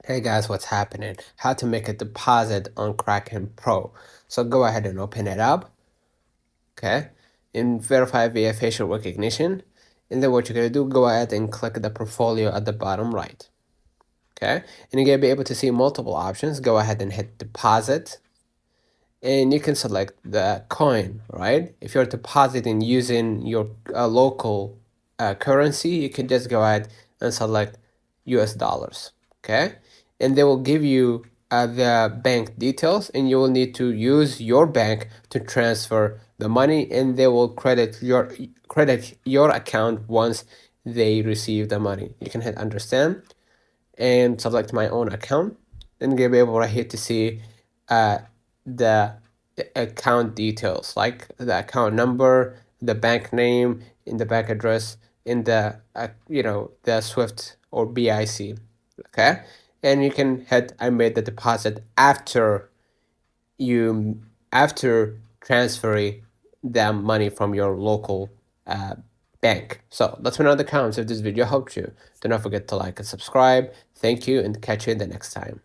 Hey guys, what's happening? How to make a deposit on Kraken Pro. So go ahead and open it up, okay? And verify via facial recognition. And then what you're gonna do, go ahead and click the portfolio at the bottom right, okay? And you're gonna be able to see multiple options. Go ahead and hit deposit. And you can select the coin, right? If you're depositing using your local currency, you can just go ahead and select US dollars, okay? And they will give you the bank details, and you will need to use your bank to transfer the money, and they will credit your account once they receive the money. You can hit understand and select my own account, and you'll be able right here to see the account details, like the account number, the bank name, in the bank address, in the the Swift or BIC, okay? And you can hit I made the deposit you after transferring the money from your local bank. So that's another count. If this video helped you, do not forget to like and subscribe. Thank you, and catch you in the next time.